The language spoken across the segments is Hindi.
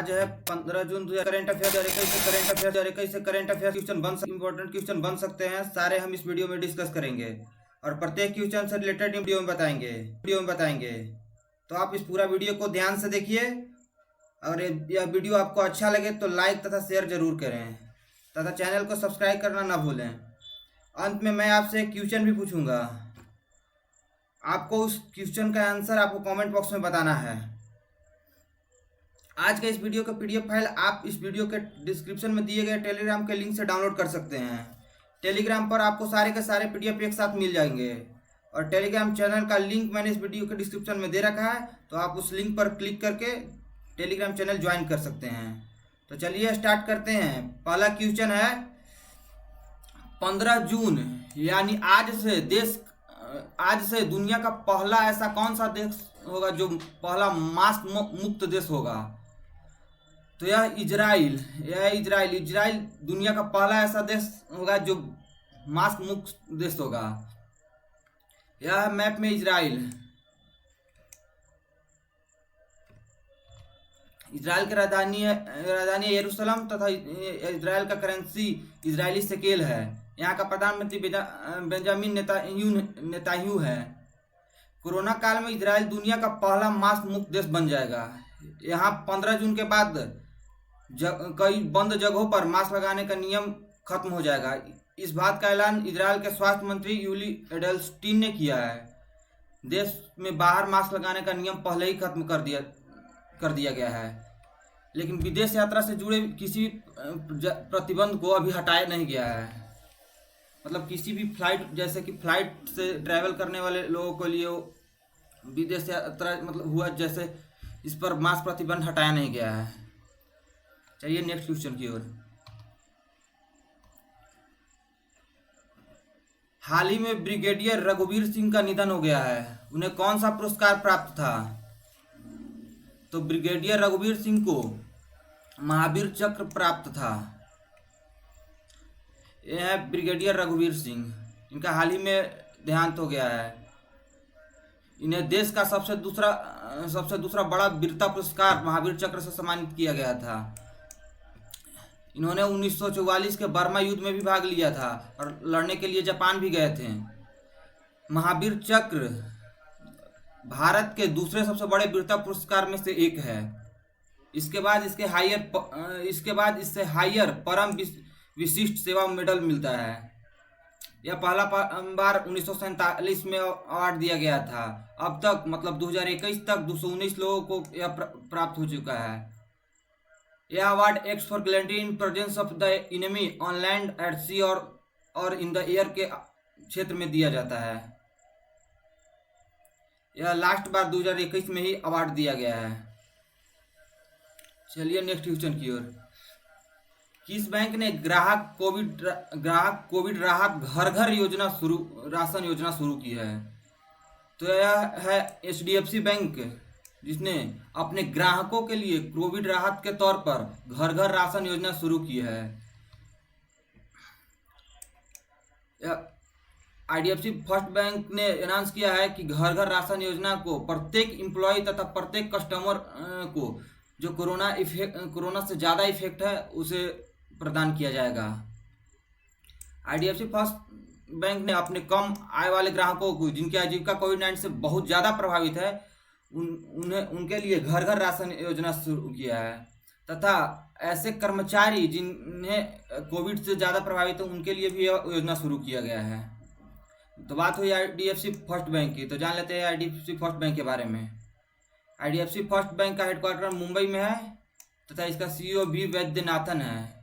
आज है 15 जून 2021। करंट अफेयर से current affair question important question बन सकते हैं, सारे हम इस वीडियो में डिस्कस करेंगे और प्रत्येक क्वेश्चन से रिलेटेड वीडियो में बताएंगे। तो आप इस पूरा वीडियो को ध्यान से देखिए और यह वीडियो आपको अच्छा लगे तो लाइक तथा शेयर जरूर करें तथा चैनल को सब्सक्राइब करना ना भूलें। अंत में मैं आपसे एक क्वेश्चन भी पूछूंगा, आपको उस क्वेश्चन का आंसर आपको कमेंट बॉक्स में बताना है। आज के इस वीडियो का पीडीएफ फाइल आप इस वीडियो के डिस्क्रिप्शन में दिए गए टेलीग्राम के लिंक से डाउनलोड कर सकते हैं। टेलीग्राम पर आपको सारे के सारे पीडीएफ एक साथ मिल जाएंगे और टेलीग्राम चैनल का लिंक मैंने इस वीडियो के डिस्क्रिप्शन में दे रखा है, तो आप उस लिंक पर क्लिक करके टेलीग्राम चैनल ज्वाइन कर सकते हैं। तो चलिए स्टार्ट करते हैं। पहला क्वेश्चन है, 15 जून यानी आज से दुनिया का पहला ऐसा कौन सा देश होगा जो पहला मास्क मुक्त देश होगा? तो यह इजराइल दुनिया का पहला ऐसा देश होगा जो मास्क मुक्त देश होगा। यह मैप में इजराइल की राजधानी है यरूशलेम तथा इजराइल का करेंसी इजरायली शेकेल है। यहाँ का प्रधानमंत्री बेंजामिन नेतान्याहू है। कोरोना काल में इजराइल दुनिया का पहला मास्क मुक्त देश बन जाएगा। यहाँ 15 जून के बाद कई बंद जगहों पर मास्क लगाने का नियम खत्म हो जाएगा। इस बात का ऐलान इजराइल के स्वास्थ्य मंत्री यूली एडेल्स्टीन ने किया है। देश में बाहर मास्क लगाने का नियम पहले ही खत्म कर दिया गया है, लेकिन विदेश यात्रा से जुड़े किसी प्रतिबंध को अभी हटाया नहीं गया है। मतलब किसी भी फ्लाइट, जैसे कि फ्लाइट से ट्रैवल करने वाले लोगों के लिए विदेश यात्रा मतलब हुआ, जैसे इस पर मास्क प्रतिबंध हटाया नहीं गया है। चलिए नेक्स्ट क्वेश्चन की ओर। हाल ही में ब्रिगेडियर रघुवीर सिंह का निधन हो गया है। उन्हें कौन सा पुरस्कार प्राप्त था? तो ब्रिगेडियर रघुवीर सिंह को महावीर चक्र प्राप्त था। यह है ब्रिगेडियर रघुवीर सिंह, इनका हाल ही में देहांत हो गया है। इन्हें देश का सबसे दूसरा बड़ा वीरता पुरस्कार महावीर चक्र से सम्मानित किया गया था। इन्होंने 1944 के बर्मा युद्ध में भी भाग लिया था और लड़ने के लिए जापान भी गए थे। महावीर चक्र भारत के दूसरे सबसे बड़े वीरता पुरस्कार में से एक है। इसके बाद इससे हायर परम विशिष्ट सेवा मेडल मिलता है। यह पहला बार 1947 में अवार्ड दिया गया था। अब तक मतलब 2021 तक 219 लोगों को यह प्राप्त हो चुका है। यह award ex for gallantry in presence of the enemy on land, at sea और इन द एयर के क्षेत्र में दिया जाता है। यह लास्ट बार 2021 में ही अवार्ड दिया गया है। चलिए नेक्स्ट क्वेश्चन की ओर। किस बैंक ने ग्राहक कोविड राहत घर राशन योजना शुरू की है? तो यह है HDFC बैंक, जिसने अपने ग्राहकों के लिए कोविड राहत के तौर पर घर राशन योजना शुरू की है। IDFC फर्स्ट बैंक ने अनाउंस किया है कि घर राशन योजना को प्रत्येक एम्प्लॉय तथा प्रत्येक कस्टमर को जो कोरोना से ज़्यादा इफेक्ट है उसे प्रदान किया जाएगा। IDFC फर्स्ट बैंक ने अपने कम आय वाले ग्राहकों को, जिनकी आजीविका कोविड-19 से बहुत ज़्यादा प्रभावित है, उनके लिए घर राशन योजना शुरू किया है तथा ऐसे कर्मचारी जिन्हें कोविड से ज़्यादा प्रभावित है उनके लिए भी यह योजना शुरू किया गया है। तो बात हुई IDFC फर्स्ट बैंक की, तो जान लेते हैं IDFC फर्स्ट बैंक के बारे में। IDFC फर्स्ट बैंक का हेडक्वार्टर मुंबई में है तथा इसका CEO भी वैद्यनाथन है।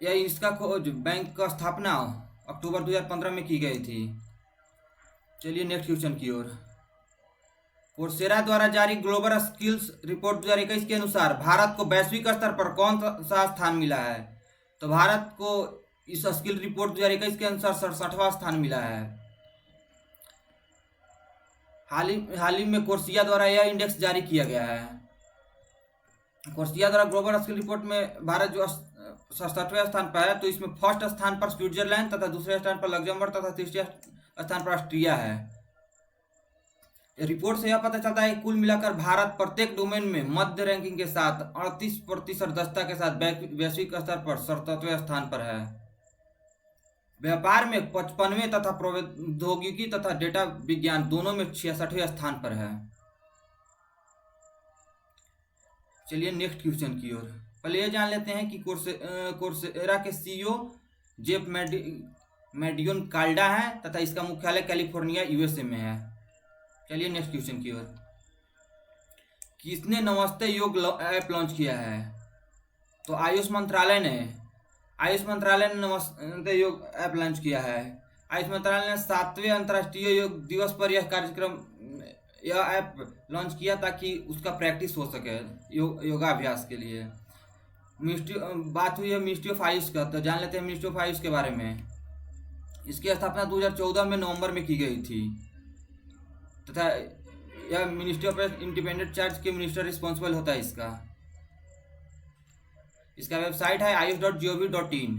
इसका बैंक का स्थापना अक्टूबर 2015 में की गई थी। चलिए नेक्स्ट क्वेश्चन की ओर। कोर्सेरा द्वारा जारी ग्लोबल स्किल्स रिपोर्ट 2021 के अनुसार भारत को वैश्विक स्तर पर कौन सा स्थान मिला है? तो भारत को इस स्किल रिपोर्ट 2021 के अनुसार 67वां स्थान मिला है। हाल ही में कोर्सिया द्वारा यह इंडेक्स जारी किया गया है। कोर्सिया द्वारा ग्लोबल स्किल रिपोर्ट में भारत जो 67वें स्थान पर है, तो इसमें फर्स्ट स्थान पर स्विट्जरलैंड तथा दूसरे स्थान पर लग्जमबर्ग तथा तीसरे स्थान पर ऑस्ट्रिया है। रिपोर्ट से यह पता चलता है कि कुल मिलाकर भारत प्रत्येक डोमेन में मध्य रैंकिंग के साथ 38% दक्षता के साथ वैश्विक स्तर पर 77वें स्थान पर है। व्यापार में 55वें तथा प्रौद्योगिकी तथा डेटा विज्ञान दोनों में 66वें स्थान पर है। चलिए नेक्स्ट क्वेश्चन की ओर। पहले यह जान लेते हैं कि कोर्सेरा के सीईओ जेफ मेडियोन काल्डा है तथा इसका मुख्यालय कैलिफोर्निया यूएसए में है। चलिए नेक्स्ट क्वेश्चन की ओर। किसने नमस्ते योग ऐप लॉन्च किया है? तो आयुष मंत्रालय ने नमस्ते योग ऐप लॉन्च किया है। आयुष मंत्रालय ने 7वें अंतर्राष्ट्रीय योग दिवस पर यह ऐप लॉन्च किया ताकि उसका प्रैक्टिस हो सके योगाभ्यास के लिए। बात हुई है मिनिस्ट्री ऑफ आयुष का, तो जान लेते हैं मिनिस्ट्री ऑफ आयुष के बारे में। इसकी स्थापना 2014 में नवंबर में की गई थी तथा यह मिनिस्ट्री ऑफ इंडिपेंडेंट चार्ज के मिनिस्टर रिस्पॉन्सिबल होता है इसका वेबसाइट है ayush.gov.in।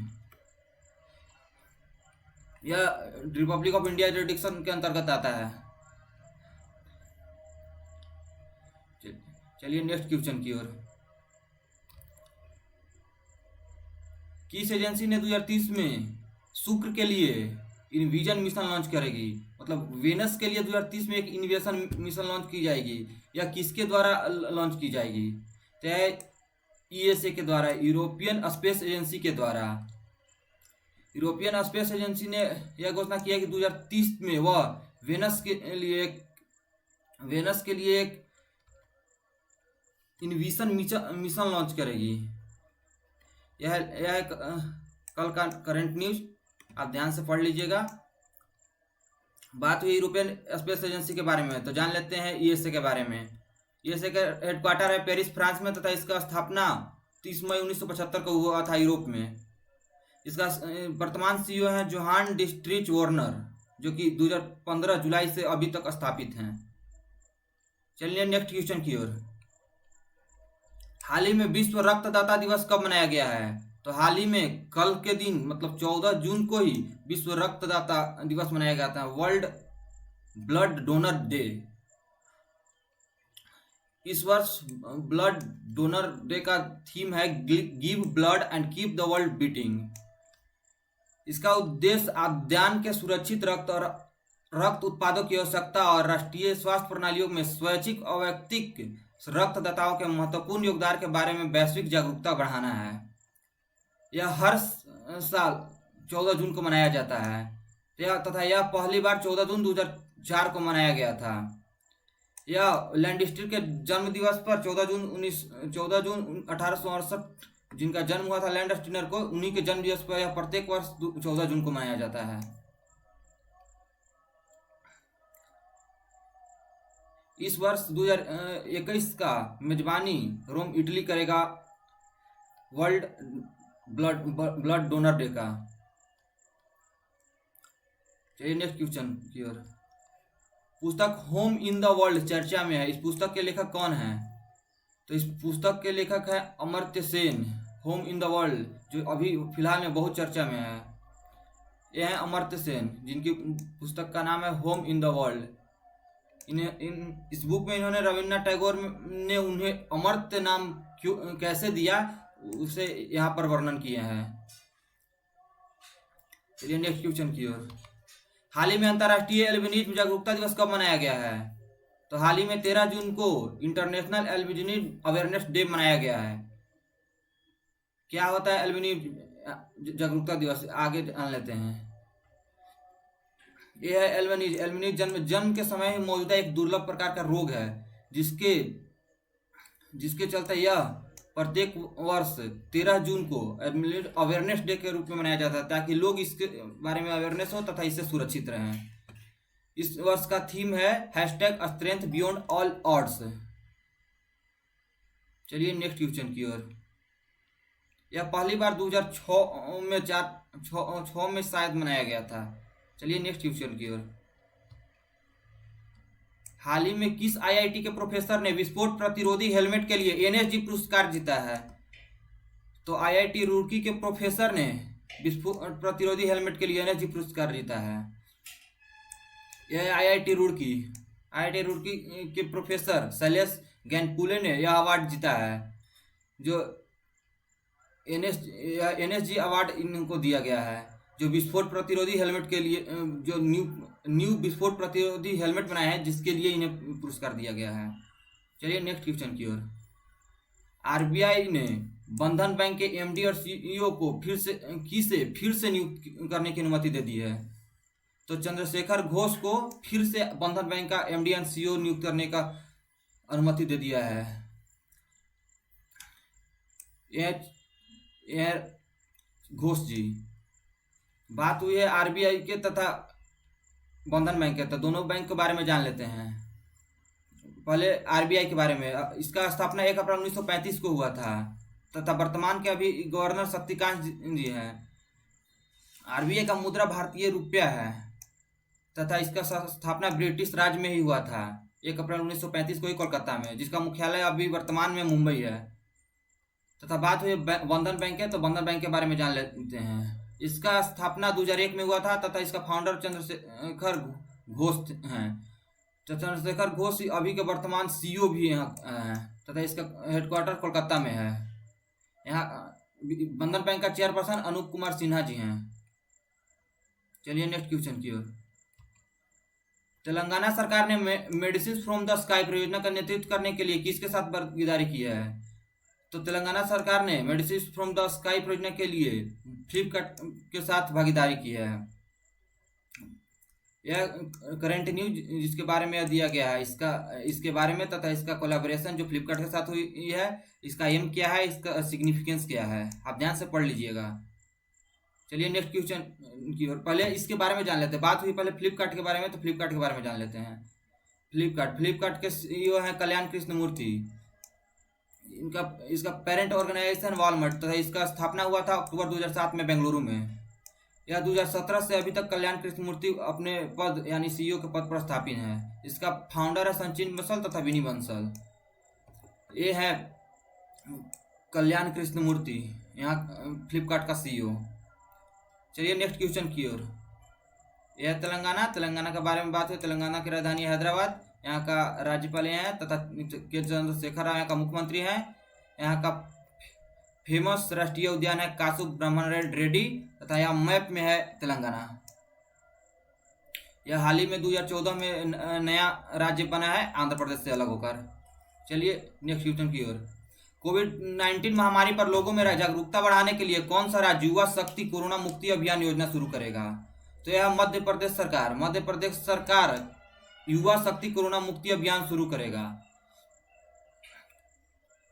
यह रिपब्लिक ऑफ इंडिया जुरिडिक्शन के अंतर्गत आता है। चलिए नेक्स्ट क्वेश्चन की ओर। किस एजेंसी ने 2030 में शुक्र के लिए इनविजन मिशन लॉन्च करेगी? मतलब वेनस के लिए 2030 में एक इनोवेशन मिशन लॉन्च की जाएगी या किसके द्वारा लॉन्च की जाएगी? तो ईएसए के द्वारा, यूरोपियन स्पेस एजेंसी के द्वारा। यूरोपियन स्पेस एजेंसी ने यह घोषणा किया कि 2030 में वह वेनस के लिए एक इनोवेशन मिशन लॉन्च करेगी। यह एक कल का करंट न्यूज, आप ध्यान से पढ़ लीजिएगा। बात हुई यूरोपियन स्पेस एजेंसी के बारे में, तो जान लेते हैं ईएसए के बारे में। ईएसए का हेडक्वार्टर है पेरिस, फ्रांस में तथा इसका स्थापना 30 मई 1975 को हुआ था यूरोप में। इसका वर्तमान सीईओ है जोहान डिस्ट्रिच वार्नर, जो कि 2015 जुलाई से अभी तक स्थापित हैं। चलिए नेक्स्ट क्वेश्चन की ओर। हाल ही में विश्व रक्तदाता दिवस कब मनाया गया है? तो हाल ही में कल के दिन मतलब 14 जून को ही विश्व रक्तदाता दिवस मनाया गया था, वर्ल्ड ब्लड डोनर डे। इस वर्ष ब्लड डोनर डे का थीम है give blood and keep the world beating. इसका उद्देश्य आद्यान के सुरक्षित रक्त और रक्त उत्पादों की आवश्यकता और राष्ट्रीय स्वास्थ्य प्रणालियों में स्वैच्छिक अवैयक्तिक रक्तदाताओं के महत्वपूर्ण योगदान के बारे में वैश्विक जागरूकता बढ़ाना है। यह हर साल 14 जून को मनाया जाता है तथा यह पहली बार 14 जून 2004 को मनाया गया था। यह लैंडस्टर के जन्म दिवस पर 14 जून 1868 जिनका जन्म हुआ था लैंडस्टर को, उन्हीं के जन्म दिवस पर यह प्रत्येक वर्ष 14 जून को मनाया जाता है। इस वर्ष 2021 का मेजबानी रोम इटली करेगा वर्ल्ड ब्लड डोनर डे का। चलिए नेक्स्ट क्वेश्चन की ओर। पुस्तक होम इन द वर्ल्ड चर्चा में है। इस पुस्तक के लेखक कौन है? तो इस पुस्तक के लेखक है Amartya Sen. Home in the world जो अभी फिलहाल में बहुत चर्चा में है, यह है अमर्त्य सेन, जिनकी पुस्तक का नाम है होम इन द वर्ल्ड। इस बुक में इन्होंने रविन्द्रनाथ टैगोर ने उन्हें अमर्त्य नाम कैसे दिया उसे यहाँ पर वर्णन किया है। चलिए नेक्स्ट क्वेश्चन की ओर। हाल ही में अंतर्राष्ट्रीय एल्बिनिज्म जागरूकता दिवस कब मनाया गया है? तो हाल ही में 13 जून को इंटरनेशनल एल्बिनिज्म अवेयरनेस डे मनाया गया है। क्या होता है एल्बिनिज्म जागरूकता दिवस, आगे जान लेते हैं। यह है एल्बिनिज्म जन्म के समय ही मौजूदा एक दुर्लभ प्रकार का रोग है जिसके चलते यह प्रत्येक वर्ष 13 जून को अवेयरनेस डे के रूप में मनाया जाता है ताकि लोग इसके बारे में अवेयरनेस हो तथा इससे सुरक्षित रहें। इस वर्ष का थीम है #स्ट्रेंथ बियॉन्ड ऑल ऑड्स। चलिए नेक्स्ट क्वेश्चन की ओर। यह पहली बार 2006 में शायद मनाया गया था। चलिए नेक्स्ट क्वेश्चन की ओर। हाल ही में किस आईआईटी के प्रोफेसर ने विस्फोट प्रतिरोधी हेलमेट के लिए एनएसजी पुरस्कार जीता है? तो आईआईटी रुड़की के प्रोफेसर ने विस्फोट प्रतिरोधी हेलमेट के लिए एनएसजी पुरस्कार जीता है। यह आईआईटी रुड़की। IIT रुड़की के प्रोफेसर शैलेश गैनपुले ने यह अवार्ड जीता है। जो NSG अवार्ड इनको दिया गया है, जो विस्फोट प्रतिरोधी हेलमेट के लिए जो न्यू विस्फोट प्रतिरोधी हेलमेट बनाए हैं, जिसके लिए इन्हें पुरस्कार दिया गया है। चलिए नेक्स्ट क्वेश्चन की ओर। RBI ने बंधन बैंक के MD और CEO को फिर से नियुक्त करने की अनुमति दे दी है। तो चंद्रशेखर घोष को फिर से बंधन बैंक का MD और CEO नियुक्त करने का अनुमति दे दिया है। यह घोष जी। बात हुई है RBI के तथा बंधन बैंक के, तो दोनों बैंक के बारे में जान लेते हैं। पहले RBI के बारे में। इसका स्थापना 1 अप्रैल 1935 को हुआ था तथा वर्तमान के अभी गवर्नर शक्तिकांत जी हैं। RBI का मुद्रा भारतीय रुपया है तथा इसका स्थापना ब्रिटिश राज में ही हुआ था 1 अप्रैल 1935 को ही कोलकाता में, जिसका मुख्यालय अभी वर्तमान में मुंबई है। तथा बात हुई बंधन बैंक है, तो बंधन बैंक के बारे में जान लेते हैं। इसका स्थापना 2001 में हुआ था तथा इसका फाउंडर चंद्रशेखर घोष हैं। तो चंद्रशेखर घोष अभी के वर्तमान CEO भी यहाँ हैं तथा इसका हेडक्वार्टर कोलकाता में है। यहाँ बंधन बैंक का चेयरपर्सन अनूप कुमार सिन्हा जी हैं। चलिए नेक्स्ट क्वेश्चन की ओर। तेलंगाना सरकार ने मेडिसिन फ्रॉम द स्काई परियोजना का नेतृत्व करने के लिए किसके साथ भागीदारी की है? तो तेलंगाना सरकार ने मेडिसिन फ्रॉम द स्काई परियोजना के लिए फ्लिपकार्ट के साथ भागीदारी की है। यह करंट न्यूज जिसके बारे में दिया गया है, इसके बारे में तथा इसका कोलैबोरेशन जो फ्लिपकार्ट के साथ हुई है, इसका एम क्या है, इसका सिग्निफिकेंस क्या है, आप ध्यान से पढ़ लीजिएगा। चलिए नेक्स्ट क्वेश्चन की ओर। पहले इसके बारे में जान लेते हैं। बात हुई पहले फ्लिपकार्ट के बारे में, तो फ्लिपकार्ट के बारे में जान लेते हैं। फ्लिपकार्ट के CEO हैं कल्याण कृष्ण मूर्ति। इसका पेरेंट ऑर्गेनाइजेशन वॉलमार्ट तथा इसका स्थापना हुआ था अक्टूबर 2007 में बेंगलुरु में। यह 2017 से अभी तक कल्याण कृष्ण मूर्ति अपने पद यानी CEO के पद पर स्थापित है। इसका फाउंडर है सचिन बंसल तथा विनी बंसल। ये है कल्याण कृष्ण मूर्ति, यहाँ फ्लिपकार्ट का CEO। चलिए नेक्स्ट क्वेश्चन की ओर। यह तेलंगाना के बारे में बात है। तेलंगाना की राजधानी हैदराबाद। यहाँ का राज्यपाल है तथा के चंद्रशेखर राव यहाँ का मुख्यमंत्री हैं। यहाँ का फेमस राष्ट्रीय उद्यान है कासु ब्रह्मण रेड्डी तथा यह मैप में है तेलंगाना। यह हाल ही में 2014 में नया राज्य बना है आंध्र प्रदेश से अलग होकर। चलिए नेक्स्ट क्वेश्चन की ओर। कोविड-19 महामारी पर लोगों में जागरूकता बढ़ाने के लिए कौन सा राज्य युवा शक्ति कोरोना मुक्ति अभियान योजना शुरू करेगा? तो यह मध्य प्रदेश सरकार युवा शक्ति कोरोना मुक्ति अभियान शुरू करेगा।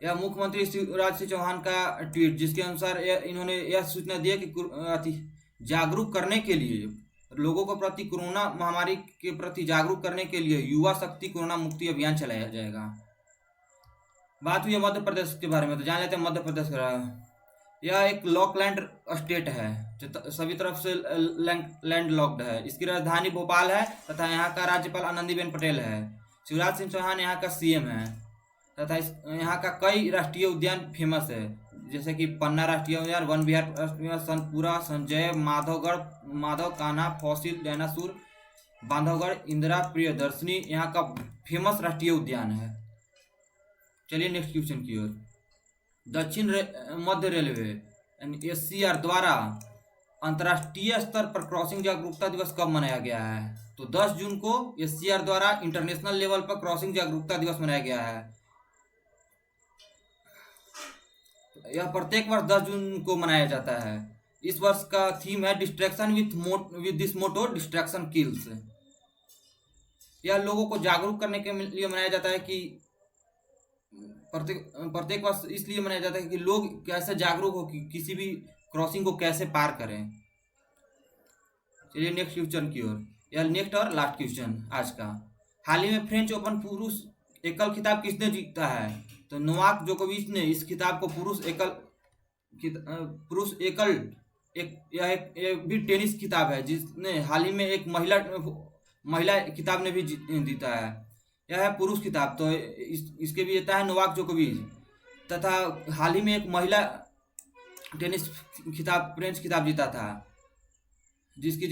यह मुख्यमंत्री शिवराज सिंह चौहान का ट्वीट, जिसके अनुसार इन्होंने यह सूचना दी कि जागरूक करने के लिए लोगों को प्रति कोरोना महामारी के प्रति जागरूक करने के लिए युवा शक्ति कोरोना मुक्ति अभियान चलाया जाएगा। बात हुई है मध्य प्रदेश के बारे में, तो जान लेते हैं मध्य प्रदेश का। यह एक लॉकलैंड स्टेट है जो सभी तरफ से लैंड लॉक्ड है। इसकी राजधानी भोपाल है तथा यहाँ का राज्यपाल आनंदीबेन पटेल है। शिवराज सिंह चौहान यहाँ का CM है तथा यहाँ का कई राष्ट्रीय उद्यान फेमस है, जैसे कि पन्ना राष्ट्रीय उद्यान, वन विहार राष्ट्रीय उद्यान, सनपुरा, संजय, माधव कान्हा, फॉसिल, डायनासोर, बांधवगढ़, इंदिरा प्रियदर्शनी यहाँ का फेमस राष्ट्रीय उद्यान है। चलिए नेक्स्ट क्वेश्चन की ओर। दक्षिण मध्य रेलवे SCR द्वारा अंतर्राष्ट्रीय स्तर पर क्रॉसिंग जागरूकता दिवस कब मनाया गया है? तो 10 जून को SCR द्वारा इंटरनेशनल लेवल पर क्रॉसिंग जागरूकता दिवस मनाया गया है। यह प्रत्येक वर्ष 10 जून को मनाया जाता है। इस वर्ष का थीम है distraction with this motto distraction kills. यह लोगों को जागरूक करने के लिए मनाया जाता है कि प्रत्येक वर्ष इसलिए मनाया जाता है कि लोग कैसे जागरूक हो कि किसी भी क्रॉसिंग को कैसे पार करें। चलिए नेक्स्ट क्वेश्चन की ओर। यह नेक्स्ट और लास्ट क्वेश्चन आज का। हाल ही में फ्रेंच ओपन पुरुष एकल खिताब किसने जीता है? तो नोवाक जोकोविच ने इस खिताब को यह भी टेनिस खिताब है, जिसने हाल ही में एक महिला खिताब ने भी जीता है। यह है पुरुष खिताब, तो इसके विजेता है नोवाक जोकोविच तथा हाल ही में एक महिला टेनिस खिताब फ्रेंच खिताब जीता था। जिसकी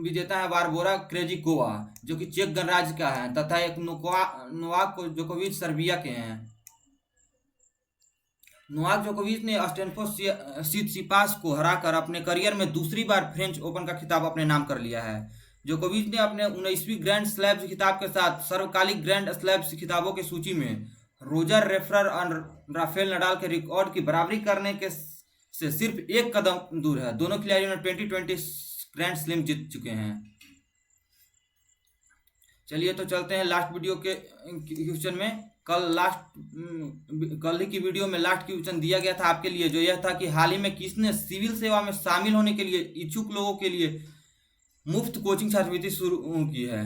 विजेता है बारबोरा क्रेजिकोवा, जो कि चेक गणराज्य का है, तथा एक नोवाक जोकोविच सर्बिया के हैं। नोवाक जोकोविच ने स्टैनफोर्ड सितसिपास को हराकर अपने करियर में दूसरी बार फ्रेंच ओपन का खिताब अपने नाम कर लिया है। जोकोविच ने अपने 19वीं ग्रैंड स्लैम्स खिताब के साथ सर्वकालिक ग्रैंड स्लैम्स खिताबों की सूची में रोजर रेफरर और राफेल नडाल के रिकॉर्ड की बराबरी करने के से सिर्फ एक कदम दूर है। दोनों खिलाड़ियों ने 2020 ग्रैंड स्लैम जीत चुके हैं। चलिए तो चलते हैं लास्ट वीडियो के क्वेश्चन में। कल ही की वीडियो में लास्ट क्वेश्चन दिया गया था आपके लिए, जो यह था कि हाल ही में किसने सिविल सेवा में शामिल होने के लिए इच्छुक लोगों के लिए मुफ्त कोचिंग छात्रवृत्ति शुरू की है।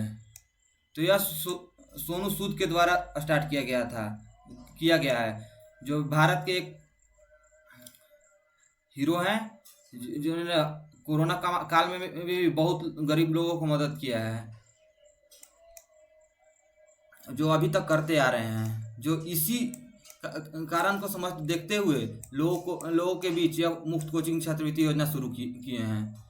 तो यह सोनू सूद के द्वारा स्टार्ट किया गया है, जो भारत के एक हीरो हैं, जिन्होंने कोरोना काल में भी बहुत गरीब लोगों को मदद किया है, जो अभी तक करते आ रहे हैं। जो इसी कारण को समझ देखते हुए लोगों के बीच यह मुफ्त कोचिंग छात्रवृत्ति योजना शुरू किए हैं।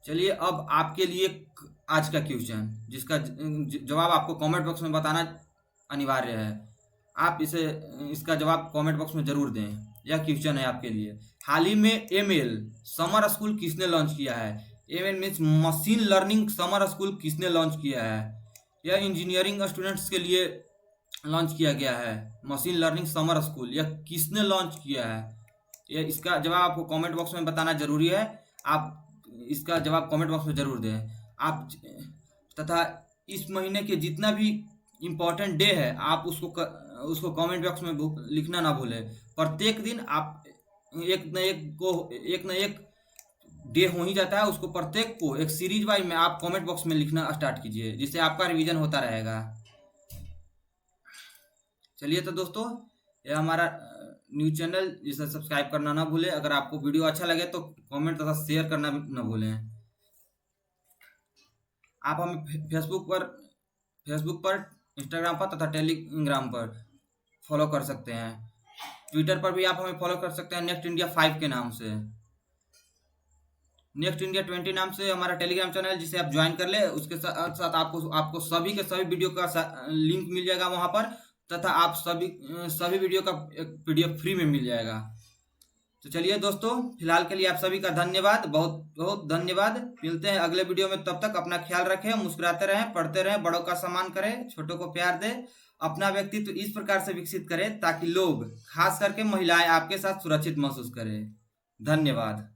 चलिए अब आपके लिए आज का क्वेश्चन, जिसका जवाब आपको कमेंट बॉक्स में बताना अनिवार्य है। आप इसका जवाब कमेंट बॉक्स में जरूर दें। यह क्वेश्चन है आपके लिए, हाल ही में ML समर स्कूल किसने लॉन्च किया है? ML means machine learning summer school किसने लॉन्च किया है? यह इंजीनियरिंग स्टूडेंट्स के लिए लॉन्च किया गया है। मशीन लर्निंग समर स्कूल यह किसने लॉन्च किया है? इसका जवाब आपको कमेंट बॉक्स में बताना जरूरी है। आप इसका जवाब कमेंट बॉक्स में जरूर दें। आप तथा इस महीने के जितना भी इम्पोर्टेंट डे है, आप उसको कमेंट बॉक्स में लिखना ना भूलें। प्रत्येक दिन आप एक न एक डे हो ही जाता है, उसको प्रत्येक को एक सीरीज वाइज में आप कमेंट बॉक्स में लिखना स्टार्ट कीजिए, जिससे आपका रिवीजन होता रहेगा। चलिए तो दोस्तों, यह हमारा न्यूज़ चैनल, जिसे सब्सक्राइब करना ना भूलें। अगर आपको वीडियो अच्छा लगे तो कमेंट तथा शेयर करना ना भूलें। आप हमें फेसबुक पर, इंस्टाग्राम पर तथा टेलीग्राम पर फॉलो कर सकते हैं। ट्विटर पर भी आप हमें फॉलो कर सकते हैं नेक्स्ट इंडिया 5 के नाम से। नेक्स्ट इंडिया 20 नाम से हमारा टेलीग्राम चैनल, जिसे आप ज्वाइन कर ले। उसके साथ आपको सभी के सभी वीडियो का लिंक मिल जाएगा वहां पर, तथा आप सभी वीडियो का एक PDF फ्री में मिल जाएगा। तो चलिए दोस्तों, फिलहाल के लिए आप सभी का धन्यवाद, बहुत बहुत धन्यवाद। मिलते हैं अगले वीडियो में। तब तक अपना ख्याल रखें, मुस्कुराते रहें, पढ़ते रहें, बड़ों का सम्मान करें, छोटों को प्यार दें। अपना व्यक्तित्व इस प्रकार से विकसित करें ताकि लोग, खास करके महिलाएं, आपके साथ सुरक्षित महसूस करें। धन्यवाद।